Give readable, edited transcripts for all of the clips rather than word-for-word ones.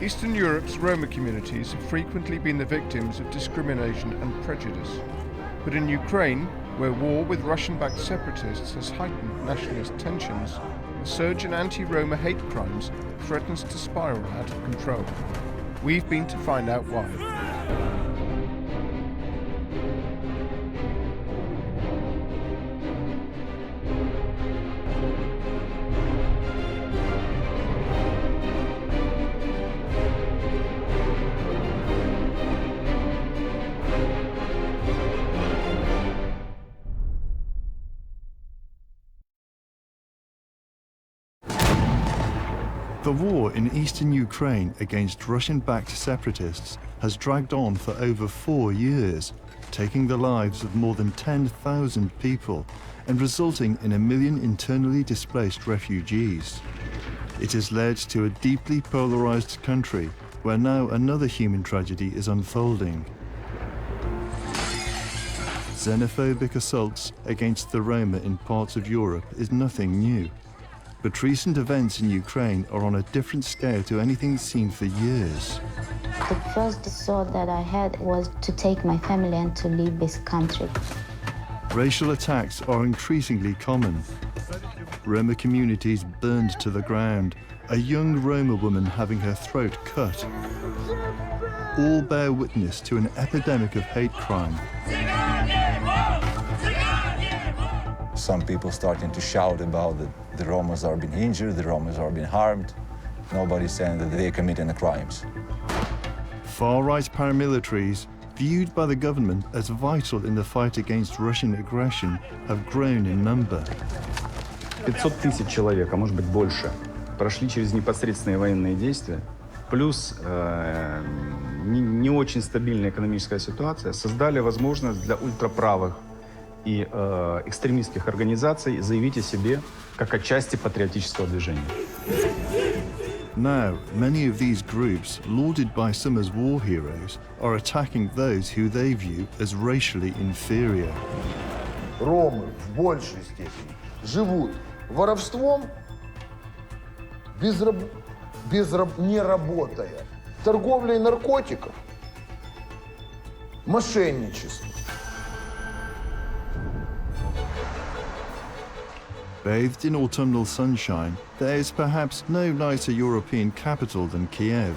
Eastern Europe's Roma communities have frequently been the victims of discrimination and prejudice. But in Ukraine, where war with Russian-backed separatists has heightened nationalist tensions, the surge in anti-Roma hate crimes threatens to spiral out of control. We've been to find out why. The war in eastern Ukraine against Russian-backed separatists has dragged on for over 4 years, taking the lives of more than 10,000 people and resulting in 1 million internally displaced refugees. It has led to a deeply polarised country where now another human tragedy is unfolding. Xenophobic assaults against the Roma in parts of Europe is nothing new. But recent events in Ukraine are on a different scale to anything seen for years. The first thought that I had was to take my family and to leave this country. Racial attacks are increasingly common. Roma communities burned to the ground, a young Roma woman having her throat cut. All bear witness to an epidemic of hate crime. Some people starting to shout about that the Romas are being injured, the Romas are being harmed. Nobody's saying that they're committing the crimes. Far-right paramilitaries, viewed by the government as vital in the fight against Russian aggression, have grown in number. 500 тысяч человек, а может быть больше, прошли через непосредственные военные действия, плюс не очень стабильная экономическая ситуация, создали возможность для ультраправых и экстремистских организаций заявить о себе как о части патриотического движения. Now, many of these groups, lauded by some as war heroes, are attacking those who they view as racially inferior. Ромы в большей степени живут воровством, не работая, торговлей наркотиков, мошенничеством. Bathed in autumnal sunshine, there is perhaps no nicer European capital than Kiev.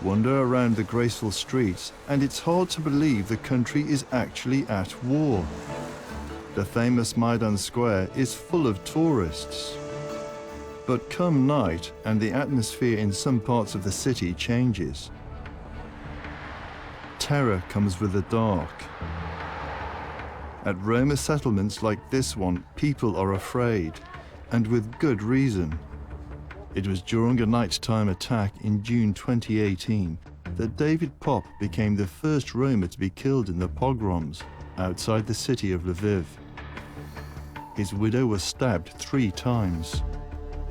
Wander around the graceful streets, and it's hard to believe the country is actually at war. The famous Maidan Square is full of tourists. But come night, and the atmosphere in some parts of the city changes. Terror comes with the dark. At Roma settlements like this one, people are afraid, and with good reason. It was during a nighttime attack in June 2018 that David Pop became the first Roma to be killed in the pogroms outside the city of Lviv. His widow was stabbed 3 times.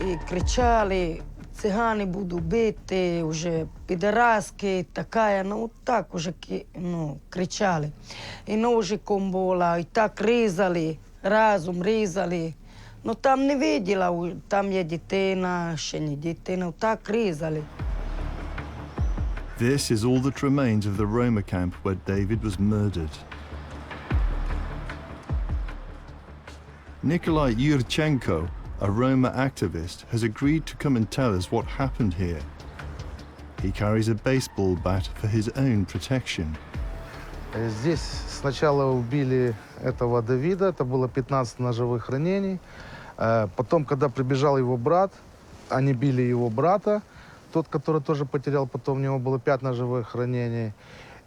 И кричали, цыгане будут бити, уже пидораски, такая, ну так уже, ну, кричали. И ножиком була, и так різали, разом різали. Ну там не виділа, там є дитина, ще не дитина, так різали. This is all that remains of the Roma camp where David was murdered. Nikolai Yurchenko, a Roma activist, has agreed to come and tell us what happened here. He carries a baseball bat for his own protection. Здесь сначала убили этого Давида, это было 15 ножевых ранений. Потом, когда прибежал его брат, они били его брата, тот, который тоже потерял, потом у него было 5 ножевых ранений.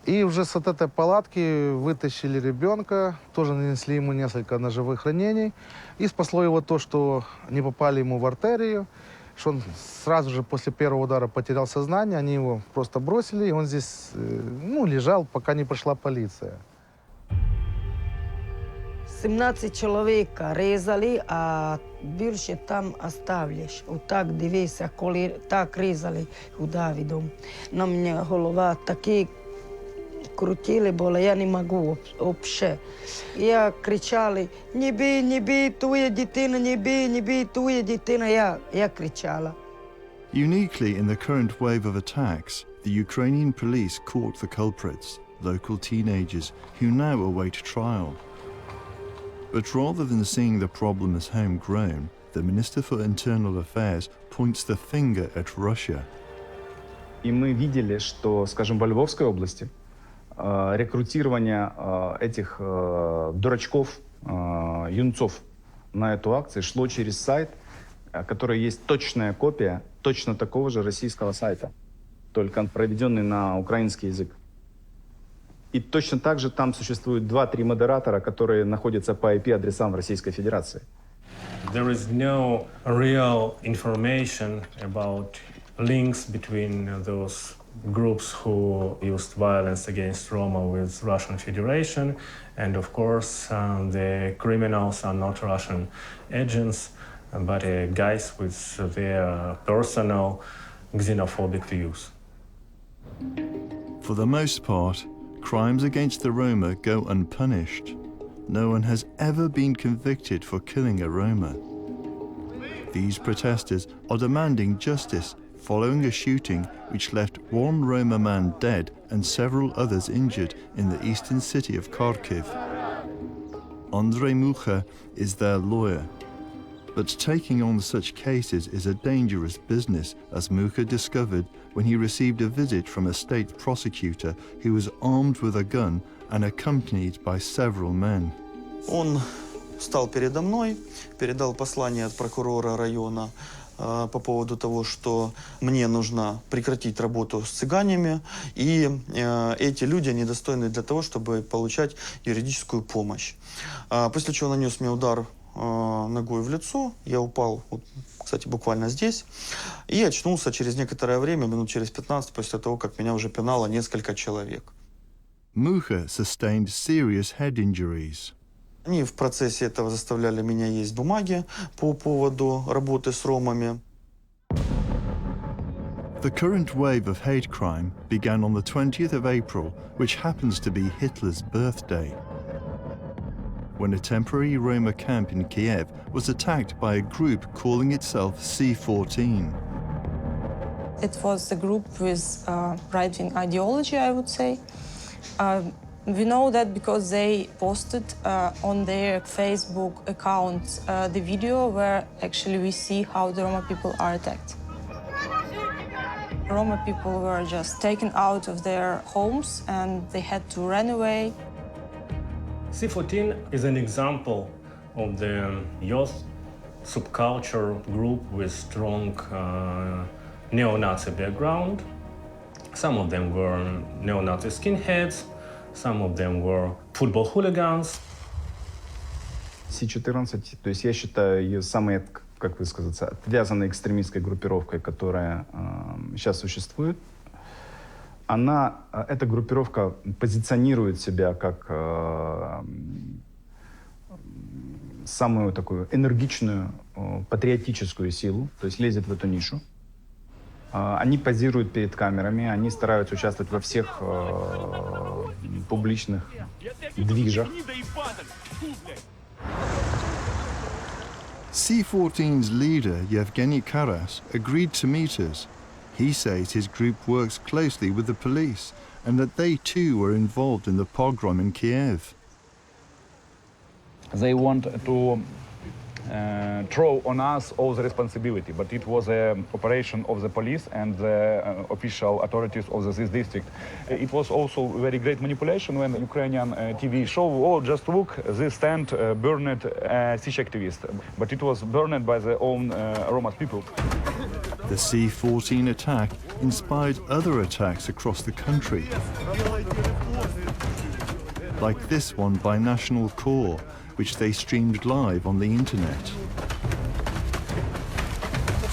И уже с этой палатки вытащили ребенка, тоже нанесли ему несколько ножевых ранений. И спасло его то, что не попали ему в артерию, что он сразу же после первого удара потерял сознание, они его просто бросили, и он здесь, ну, лежал, пока не пришла полиция. 17 чоловіка різали, а більше там оставляєш. Отак дивися, коли так різали у Давідом. На мене голова такі крутили була, я не можу взагалі. Я кричала, не бій, твоя дитина, не бій, твоя дитина. Я кричала. Uniquely in the current wave of attacks, the Ukrainian police caught the culprits, local teenagers, who now await trial. But rather than seeing the problem as homegrown, the Minister for Internal Affairs points the finger at Russia. И мы видели, что, скажем, во Львовской области рекрутирование этих дурачков, юнцов на эту акцию шло через сайт, который есть точная копия точно такого же российского сайта, только проведенный на украинский язык. И точно так же там существует 2-3 модератора, которые находятся по IP-адресам в Российской Федерации. There is no real information about links between those groups who used violence against Roma with Russian Federation, and of course the criminals are not Russian agents, but guys with their personal xenophobic views. For the most part, crimes against the Roma go unpunished. No one has ever been convicted for killing a Roma. These protesters are demanding justice following a shooting which left one Roma man dead and several others injured in the eastern city of Kharkiv. Andrei Mucha is their lawyer. But taking on such cases is a dangerous business, as Mucha discovered when he received a visit from a state prosecutor who was armed with a gun and accompanied by several men. Он встал передо мной, передал послание от прокурора района по поводу того, что мне нужно прекратить работу с цыганами, и эти люди недостойны для того, чтобы получать юридическую помощь. После чего нанес мне удар ногой в лицо, я упал, вот, кстати, буквально здесь, и очнулся через некоторое время, минут через 15, после того, как меня уже пинало несколько человек. Mucha sustained serious head injuries. Они в процессе этого заставляли меня есть бумаги по поводу работы с ромами. The current wave of hate crime began on the 20th of April, which happens to be Hitler's birthday, when a temporary Roma camp in Kiev was attacked by a group calling itself C14. It was a group with right-wing ideology, I would say. We know that because they posted on their Facebook accounts the video where actually we see how the Roma people are attacked. Roma people were just taken out of their homes and they had to run away. C14 is an example of the youth subculture group with strong neo-Nazi background. Some of them were neo-Nazi skinheads, some of them were football hooligans. C14, то есть я считаю ее самой, как высказаться, отвязанной экстремистской группировкой, которая сейчас существует. Эта группировка позиционирует себя как самую такую энергичную патриотическую силу, то есть лезет в эту нишу. Они позируют перед камерами, они стараются участвовать во всех публичных движах. C14's leader, Yevgeny Karas, agreed to meet us. He says his group works closely with the police and that they too were involved in the pogrom in Kiev. They want to throw on us all the responsibility, but it was an operation of the police and the official authorities of this district. It was also very great manipulation when Ukrainian TV show, oh, just look, this tent burned Sich activist, but it was burned by the own Roma people. The C14 attack inspired other attacks across the country, like this one by National Core, which they streamed live on the internet.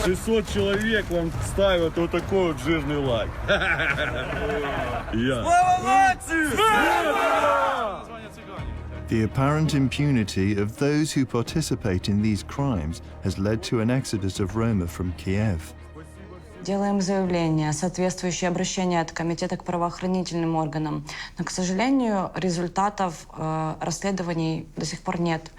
600 человек вам ставят вот такой вот жирный лайк. The apparent impunity of those who participate in these crimes has led to an exodus of Roma from Kiev. делаем заявления, соответствующие обращения от комитета к правоохранительным органам. Но, к сожалению, результатов расследований до сих пор нет.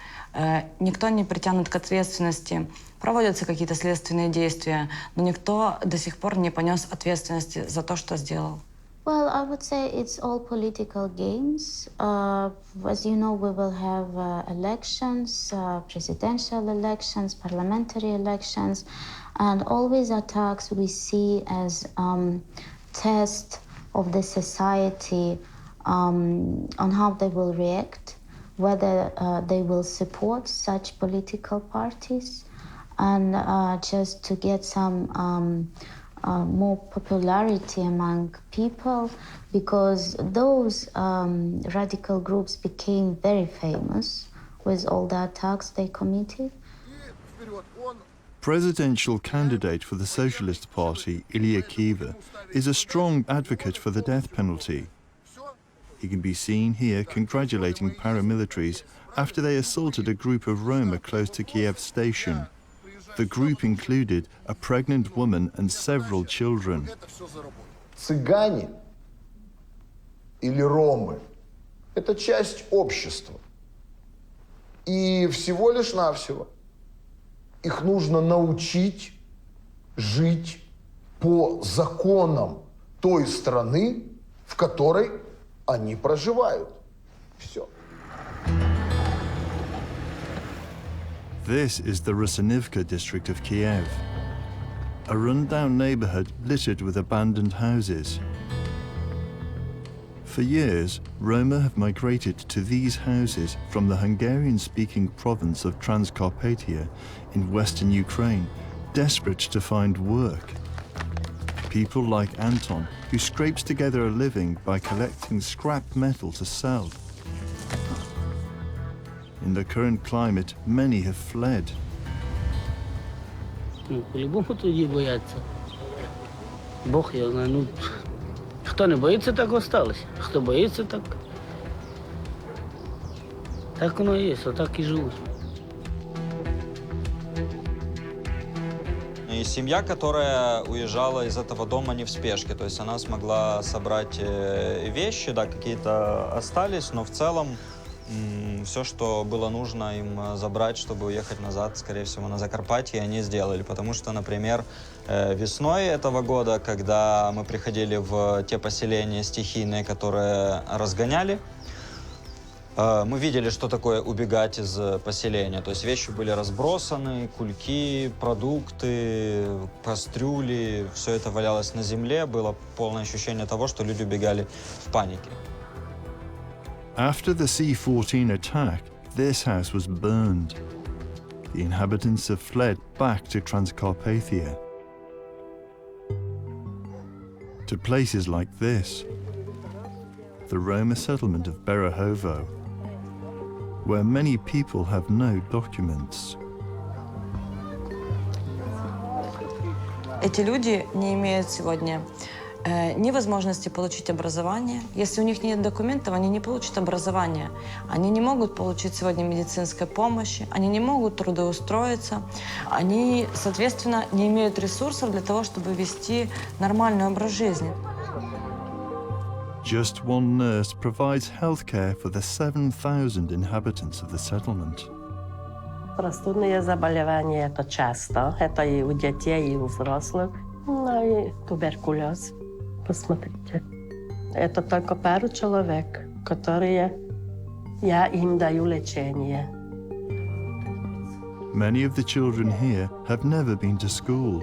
Никто не притянут к ответственности. Проводятся какие-то следственные действия, но никто до сих пор не понес ответственности за то, что сделал. Well, I would say it's all political games. As you know, we will have elections, presidential elections, parliamentary elections, and all these attacks we see as test of the society on how they will react, whether they will support such political parties, and just to get some more popularity among people, because those radical groups became very famous with all the attacks they committed. Presidential candidate for the Socialist Party, Ilya Kiva, is a strong advocate for the death penalty. He can be seen here congratulating paramilitaries after they assaulted a group of Roma close to Kiev station. The group included a pregnant woman and several children. Цыгане или ромы – это часть общества. И всего лишь навсего их нужно научить жить по законам той страны, в которой они проживают. Все. This is the Rusinivka district of Kiev, a run-down neighborhood littered with abandoned houses. For years, Roma have migrated to these houses from the Hungarian-speaking province of Transcarpathia in western Ukraine, desperate to find work. People like Anton, who scrapes together a living by collecting scrap metal to sell. In the current climate, many have fled. По-любому тоді бояться. Бог його знає. Ну, хто не боїться, так осталось. Хто боїться, так. Так воно і є, отак і живуть. И семья, которая уезжала из этого дома не в спешке, то есть она смогла собрать вещи, да, какие-то остались, но в целом все, что было нужно им забрать, чтобы уехать назад, скорее всего, на Закарпатье, они сделали. Потому что, например, весной этого года, когда мы приходили в те поселения стихийные, которые разгоняли, мы видели, что такое убегать из поселения. То есть вещи были разбросаны, кульки, продукты, кастрюли, все это валялось на земле. Было полное ощущение того, что люди убегали в панике. After the C-14 attack, this house was burned. The inhabitants have fled back to Transcarpathia, to places like this, the Roma settlement of Berehovo, where many people have no documents. Эти люди не имеют сегодня ни возможности получить образование. Если у них нет документов, они не получат образование. Они не могут получить сегодня медицинской помощи, они не могут трудоустроиться. Они, соответственно, не имеют ресурсов для того, чтобы вести нормальный образ жизни. Just one nurse provides healthcare for the 7,000 inhabitants of the settlement. Простудные заболевания это часто. Это и у детей, и у взрослых. Ну и туберкулез. Посмотрите. Это только пару человек, которые я им даю лечение. Many of the children here have never been to school.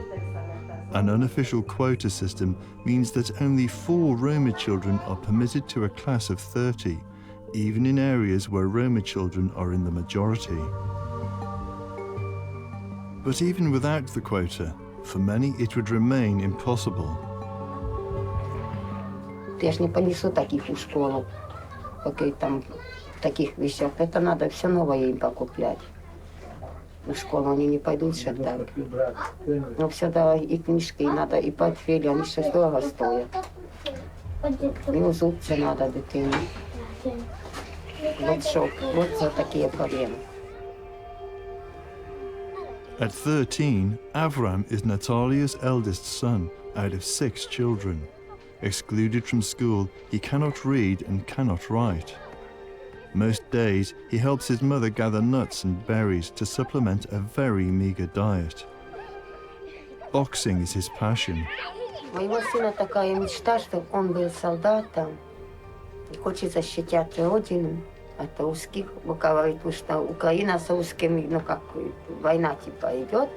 An unofficial quota system means that only 4 Roma children are permitted to a class of 30, even in areas where Roma children are in the majority. But even without the quota, for many it would remain impossible. Я ж не понесу таких в школу, пока там таких вещах. Это надо все новое им покуплять. В школу они не пойдут же так. Но всегда и книжки надо, и портфели, они сейчас дорого стоят. И зубцы надо дитине. Вот шок, вот за такие проблемы. At 13, Avram is Natalia's eldest son, out of 6 children. Excluded from school, he cannot read and cannot write. Most days, he helps his mother gather nuts and berries to supplement a very meager diet. Boxing is his passion. У моего сына такая мечта, чтобы он был солдатом и хочет защищать родину от русских, потому что Украина с русскими, ну как война типа идет.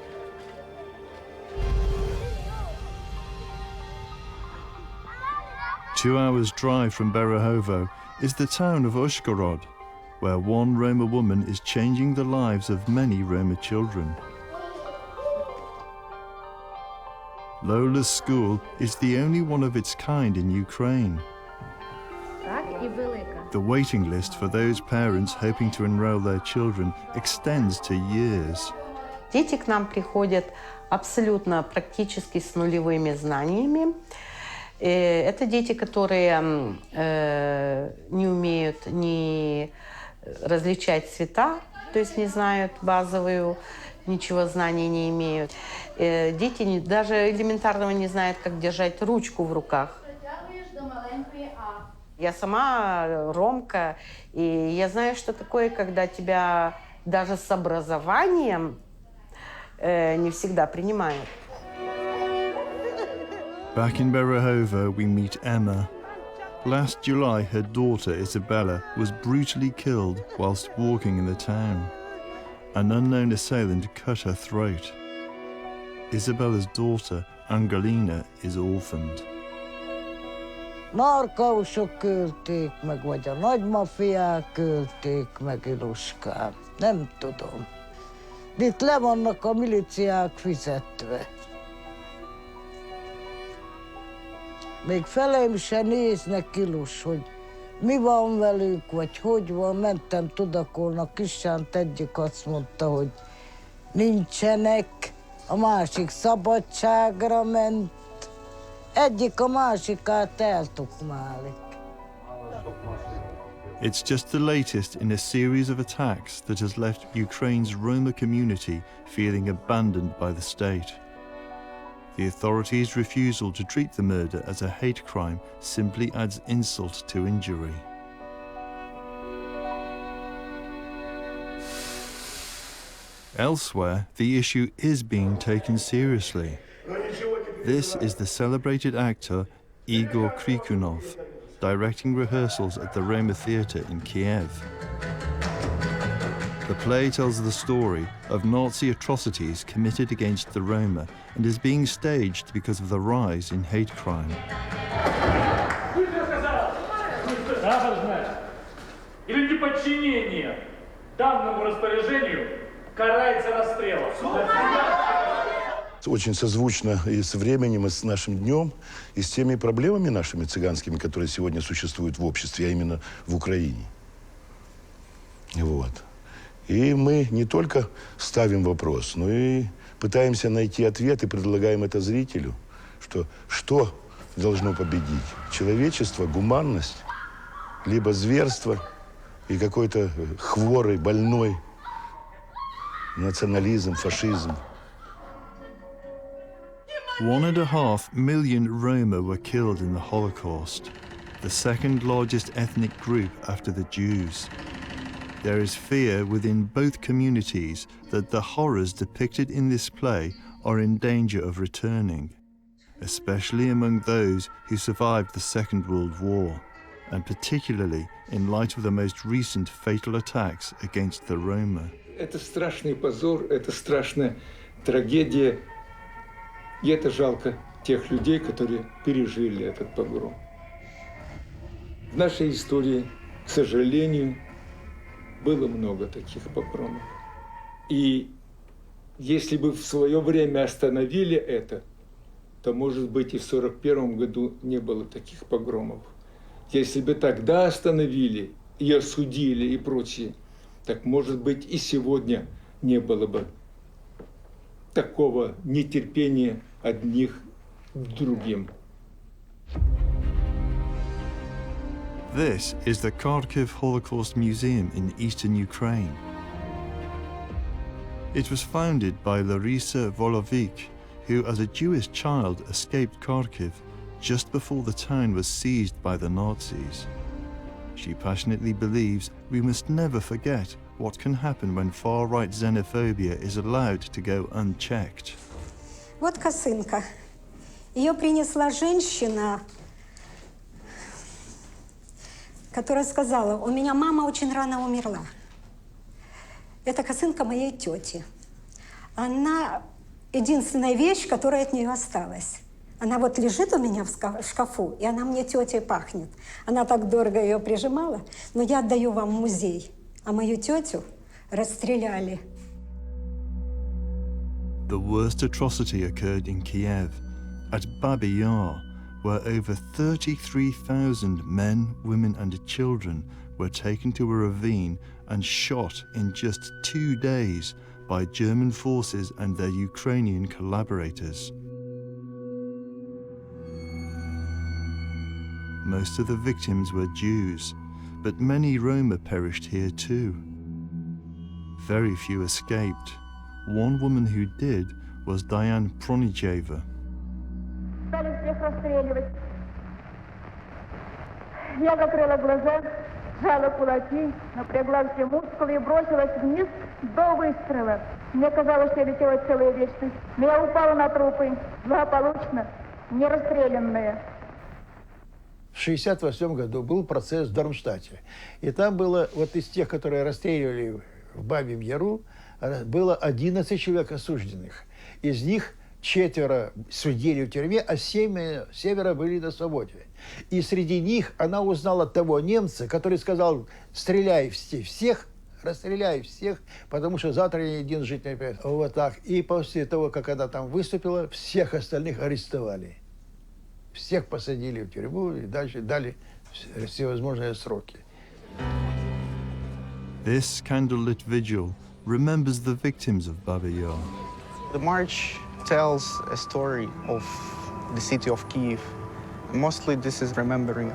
2 hours' drive from Berehovo is the town of Ushgorod, where one Roma woman is changing the lives of many Roma children. Lola's school is the only one of its kind in Ukraine. The waiting list for those parents hoping to enroll their children extends to years. Дети к нам приходят абсолютно практически с нулевыми знаниями. Это дети, которые не умеют ни различать цвета, то есть не знают базовую, ничего знаний не имеют. Дети даже элементарного не знают, как держать ручку в руках. Я сама ромка, и я знаю, что такое, когда тебя даже с образованием не всегда принимают. Back in Berehovo, we meet Emma. Last July, her daughter, Isabella, was brutally killed whilst walking in the town. An unknown assailant cut her throat. Isabella's daughter, Angelina, is orphaned. Narkausok küldték meg, vagy a nagymafiák küldték meg Iluskám. Nem tudom. Itt le vannak a milíciák fizetve. Még feleim se néznek Ilus, hogy mi van velük, vagy hogy van. Mentem tudakolnak, Kissánt egyik azt mondta, hogy nincsenek. A másik szabadságra ment. Egyik a másikát eltukmálik. It's just the latest in a series of attacks that has left Ukraine's Roma community feeling abandoned by the state. The authorities' refusal to treat the murder as a hate crime simply adds insult to injury. Elsewhere, the issue is being taken seriously. This is the celebrated actor Igor Krikunov, directing rehearsals at the Roma Theatre in Kiev. The play tells the story of Nazi atrocities committed against the Roma and is being staged because of the rise in hate crime. Или неподчинение данному распоряжению карается расстрелом. Очень созвучно и с временем, и с нашим днем, и с теми проблемами нашими цыганскими, которые сегодня существуют в обществе, а именно в Украине. Вот. И мы не только ставим вопрос, но и пытаемся найти ответ и предлагаем это зрителю, что должно победить? Человечество, гуманность, либо зверство и какой-то хворый, больной национализм, фашизм. 1.5 million Roma were killed in the Holocaust, the second largest ethnic group after the Jews. There is fear within both communities that the horrors depicted in this play are in danger of returning, especially among those who survived the Second World War, and particularly in light of the most recent fatal attacks against the Roma. Это страшный позор, это страшная трагедия. И это жалко тех людей, которые пережили этот погром. В нашей истории, к сожалению, было много таких погромов. И если бы в свое время остановили это, то, может быть, и в 1941 году не было таких погромов. Если бы тогда остановили и осудили и прочее, так, может быть, и сегодня не было бы такого нетерпения одних к другим. This is the Kharkiv Holocaust Museum in eastern Ukraine. It was founded by Larisa Volovik, who as a Jewish child escaped Kharkiv just before the town was seized by the Nazis. She passionately believes we must never forget what can happen when far-right xenophobia is allowed to go unchecked. Вот косынка. Ее принесла женщина, которая сказала, у меня мама очень рано умерла. Это косынка моей тети. Она единственная вещь, которая от нее осталась. Она вот лежит у меня в шкафу, и она мне тетей пахнет. Она так дорого ее прижимала, но я отдаю вам в музей. А мою тетю расстреляли. The worst atrocity occurred in Kiev, at Babi Yar, where over 33,000 men, women and children were taken to a ravine and shot in just 2 days by German forces and their Ukrainian collaborators. Most of the victims were Jews, but many Roma perished here too. Very few escaped. One woman who did was Diane Pronijeva. Стали всех расстреливать. Я закрыла глаза, сжала кулаки, напрягла все мускулы и бросилась вниз до выстрела. Мне казалось, что я летела целую вечность. Но я упала на трупы, благополучно, не расстрелянная. В 1968 году был процесс в Дармштадте. И там было, вот из тех, которые расстреливали в Бабьем Яру, было 11 человек осужденных. Из них 4 сидели в тюрьме, а 7 были на свободе. И среди них она узнала того немца, который сказал, стреляй всех, расстреляй всех, потому что завтра ни один жить не будет. Вот так. И после того, как она там выступила, всех остальных арестовали. Всех посадили в тюрьму и дальше дали всевозможные сроки. This candlelit vigil remembers the victims of Babi Yar. The march tells a story of the city of Kyiv. Mostly this is remembering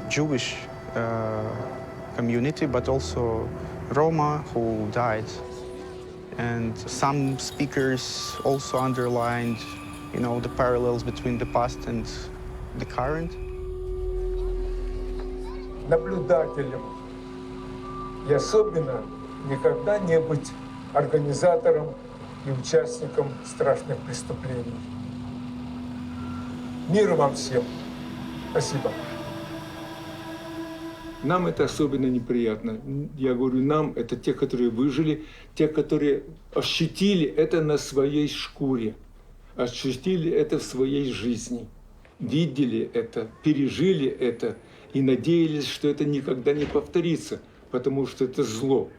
Jewish community, but also Roma who died. And some speakers also underlined, you know, the parallels between the past and the current. Наблюдателем и особенно никогда не быть организатором и участником страшных преступлений. Мира вам всем. Спасибо. Нам это особенно неприятно. Я говорю, нам это те, которые выжили, те, которые ощутили это на своей шкуре, ощутили это в своей жизни, видели это, пережили это и надеялись, что это никогда не повторится, потому что это зло.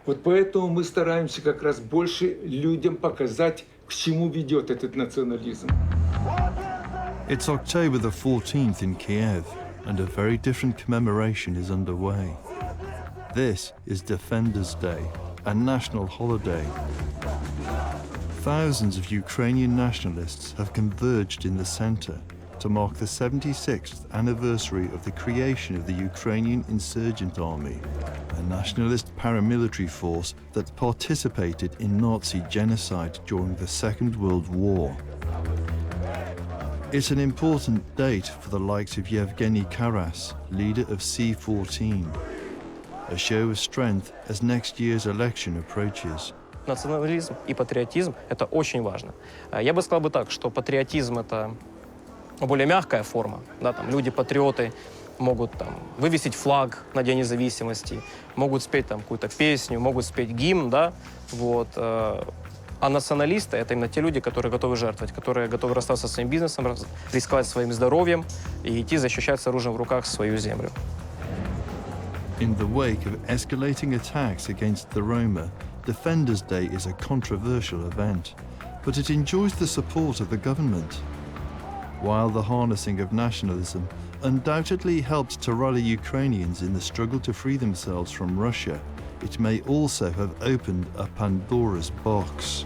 Вот поэтому мы стараемся как раз больше людям показать, к чему ведет этот национализм. It's October the 14th in Kiev, and a very different commemoration is underway. This is Defenders' Day, a national holiday. Thousands of Ukrainian nationalists have converged in the center to mark the 76th anniversary of the creation of the Ukrainian Insurgent Army, a nationalist paramilitary force that participated in Nazi genocide during the Second World War. It's an important date for the likes of Yevgeny Karas, leader of C-14, a show of strength as next year's election approaches. Национализм и патриотизм – это очень важно. Я бы сказал так, что патриотизм – это более мягкая форма. Да, там, люди-патриоты могут там, вывесить флаг на День независимости, могут спеть там, какую-то песню, могут спеть гимн. Да, вот. А националисты – это именно те люди, которые готовы жертвовать, которые готовы расстаться со своим бизнесом, рисковать своим здоровьем и идти защищать с оружием в руках свою землю. In the wake of escalating attacks against the Roma, Defenders' Day is a controversial event, but it enjoys the support of the government. While the harnessing of nationalism undoubtedly helped to rally Ukrainians in the struggle to free themselves from Russia, it may also have opened a Pandora's box.